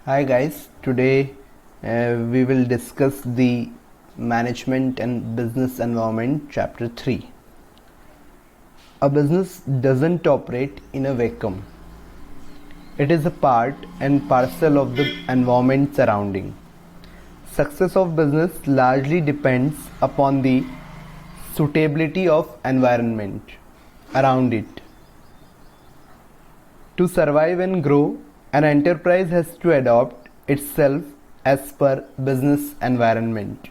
Hi guys, today we will discuss the Management and Business Environment Chapter 3. A business doesn't operate in a vacuum. It is a part and parcel of the environment surrounding. Success of business largely depends upon the suitability of environment around it. To survive and grow, an enterprise has to adopt itself as per business environment.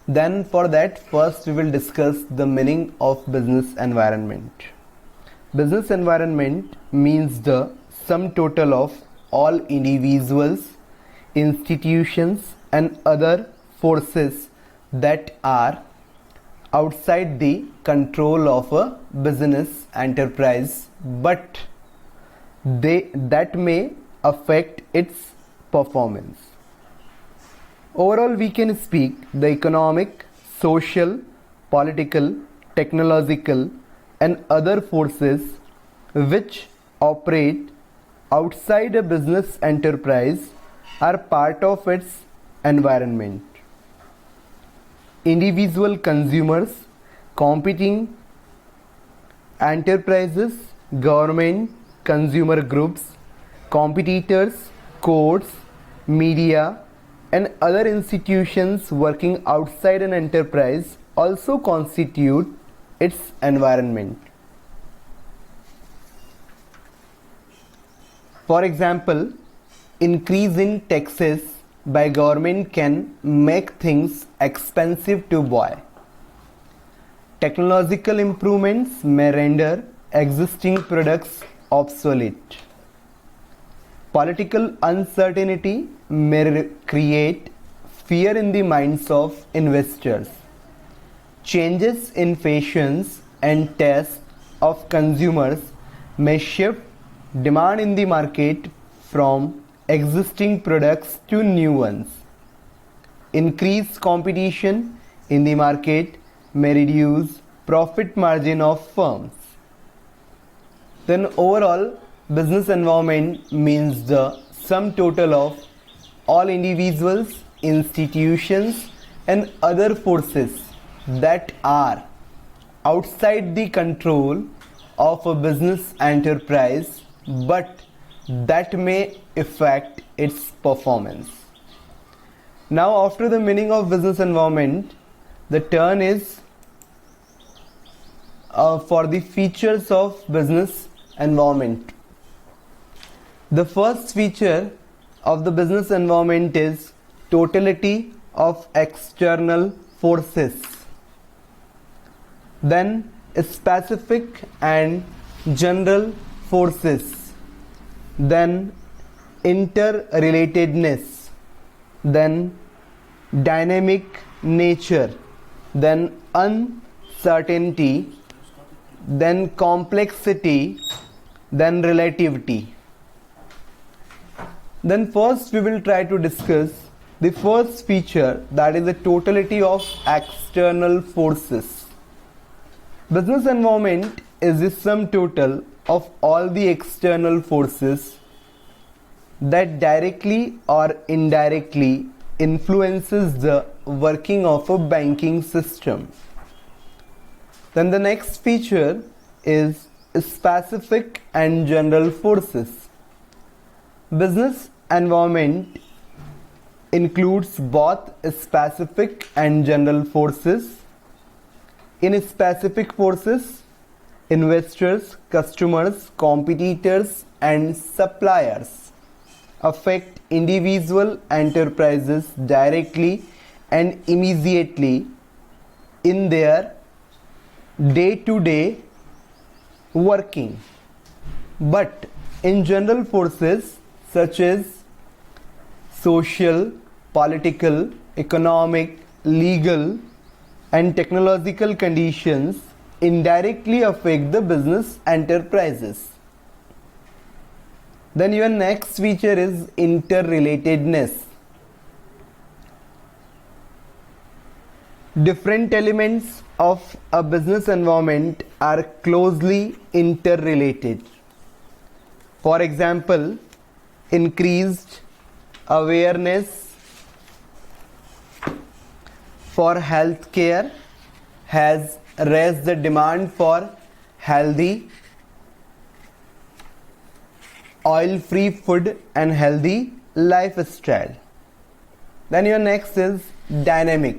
Then for that, first we will discuss the meaning of business environment. Business environment means the sum total of all individuals, institutions and other forces that are outside the control of a business enterprise but that may affect its performance. Overall, we can speak the economic, social, political, technological and other forces which operate outside a business enterprise are part of its environment. Individual consumers, competing enterprises, government, consumer groups, competitors, courts, media, and other institutions working outside an enterprise also constitute its environment. For example, increase in taxes by government can make things expensive to buy. Technological improvements may render existing products obsolete. Political uncertainty may create fear in the minds of investors. Changes in fashions and tastes of consumers may shift demand in the market from existing products to new ones. Increased competition in the market may reduce profit margin of firms. Then overall, business environment means the sum total of all individuals, institutions and other forces that are outside the control of a business enterprise but that may affect its performance. Now after the meaning of business environment, the turn is for the features of business environment. The first feature of the business environment is totality of external forces. Then specific and general forces. Then interrelatedness. Then dynamic nature. Then uncertainty. Then complexity. Then relativity. Then first we will try to discuss the first feature, that is the totality of external forces. Business environment is the sum total of all the external forces that directly or indirectly influences the working of a banking system. Then the next feature is specific and general forces. Business environment includes both specific and general forces. In specific forces, investors, customers, competitors and suppliers affect individual enterprises directly and immediately in their day-to-day working. But in general forces such as social, political, economic, legal and technological conditions indirectly affect the business enterprises. Then your next feature is interrelatedness. Different elements of a business environment are closely interrelated. For example, increased awareness for healthcare, has raised the demand for healthy, oil-free food and healthy lifestyle. Then your next is dynamic.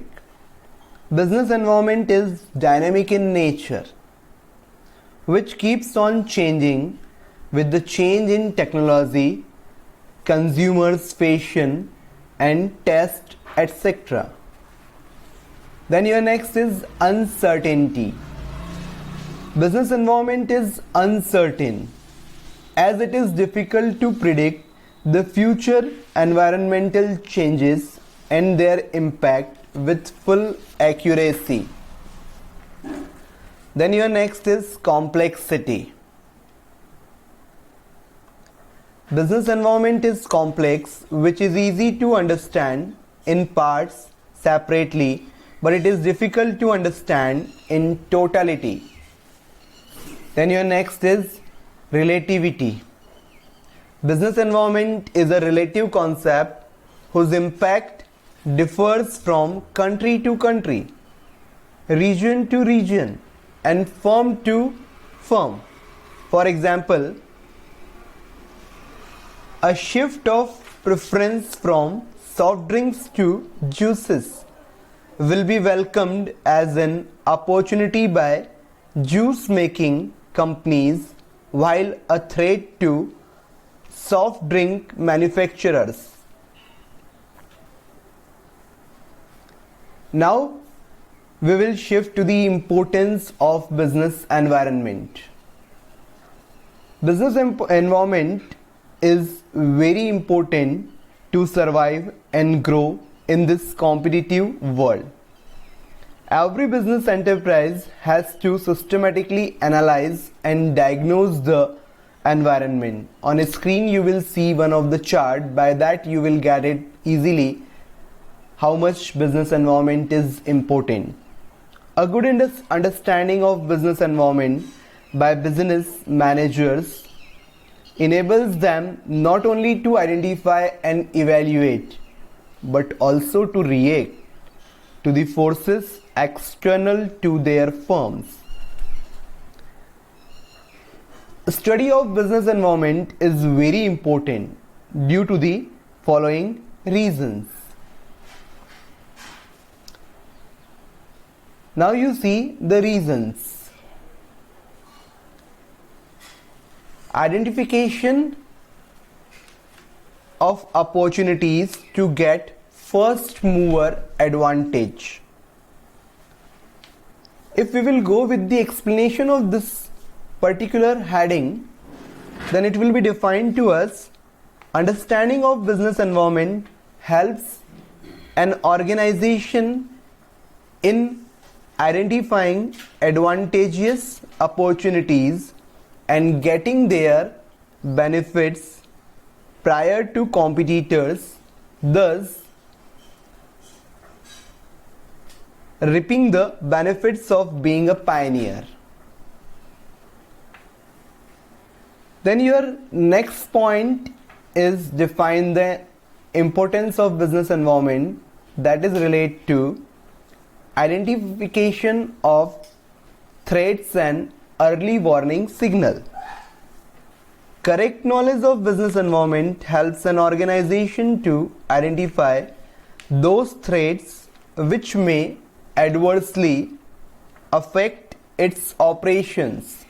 Business environment is dynamic in nature, which keeps on changing with the change in technology, consumers' fashion and taste, etc. Then your next is uncertainty. Business environment is uncertain as it is difficult to predict the future environmental changes and their impact with full accuracy. Then your next is complexity. Business environment is complex, which is easy to understand in parts separately, but it is difficult to understand in totality. Then your next is relativity. Business environment is a relative concept whose impact differs from country to country, region to region, and firm to firm. For example, a shift of preference from soft drinks to juices will be welcomed as an opportunity by juice making companies, while a threat to soft drink manufacturers. Now we will shift to the importance of business environment. Business environment is very important to survive and grow in this competitive world. Every business enterprise has to systematically analyze and diagnose the environment. On a screen you will see one of the chart. By that you will get it easily how much business environment is important. A good understanding of business environment by business managers enables them not only to identify and evaluate, but also to react to the forces external to their firms. Study of business environment is very important due to the following reasons. Now you see the reasons. Identification of opportunities to get first mover advantage. If we will go with the explanation of this particular heading, then it will be defined to us: understanding of business environment helps an organization in identifying advantageous opportunities and getting their benefits prior to competitors, thus reaping the benefits of being a pioneer. Then your next point is define the importance of business environment, that is related to identification of threats and early warning signal. Correct knowledge of business environment helps an organization to identify those threats which may adversely affect its operations.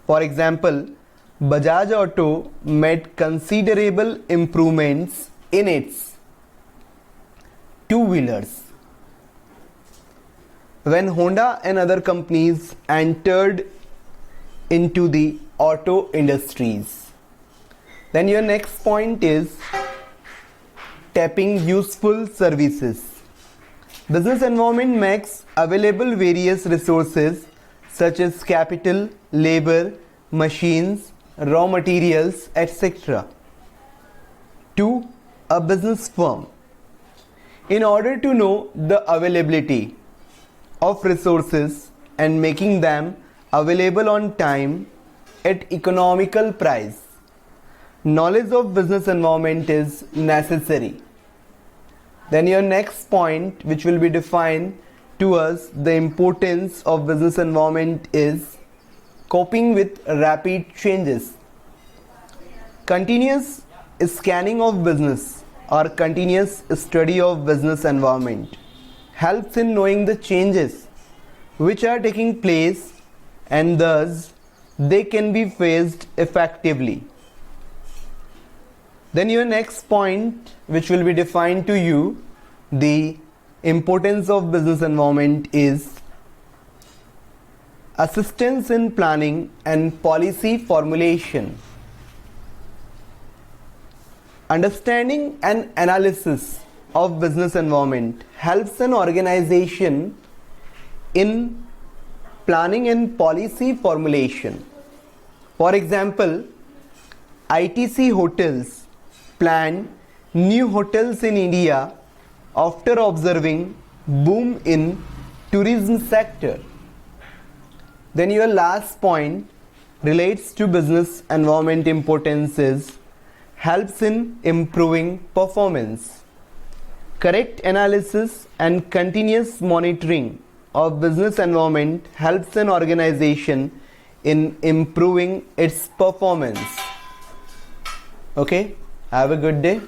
For example, Bajaj Auto made considerable improvements in its two-wheelers when Honda and other companies entered into the auto industries. Then your next point is tapping useful services. Business environment makes available various resources such as capital, labor, machines, raw materials, etc. to a business firm. In order to know the availability of resources and making them available on time at economical price, knowledge of business environment is necessary. Then your next point, which will be defined to us the importance of business environment, is coping with rapid changes. Continuous scanning of business or continuous study of business environment helps in knowing the changes which are taking place, and thus they can be faced effectively. Then your next point, which will be defined to you the importance of business environment, is assistance in planning and policy formulation. Understanding and analysis of business environment helps an organization in planning and policy formulation. For example, ITC Hotels planned new hotels in India after observing boom in tourism sector. Then your last point relates to business environment importance is helps in improving performance. Correct analysis and continuous monitoring of business environment helps an organization in improving its performance. Okay, have a good day.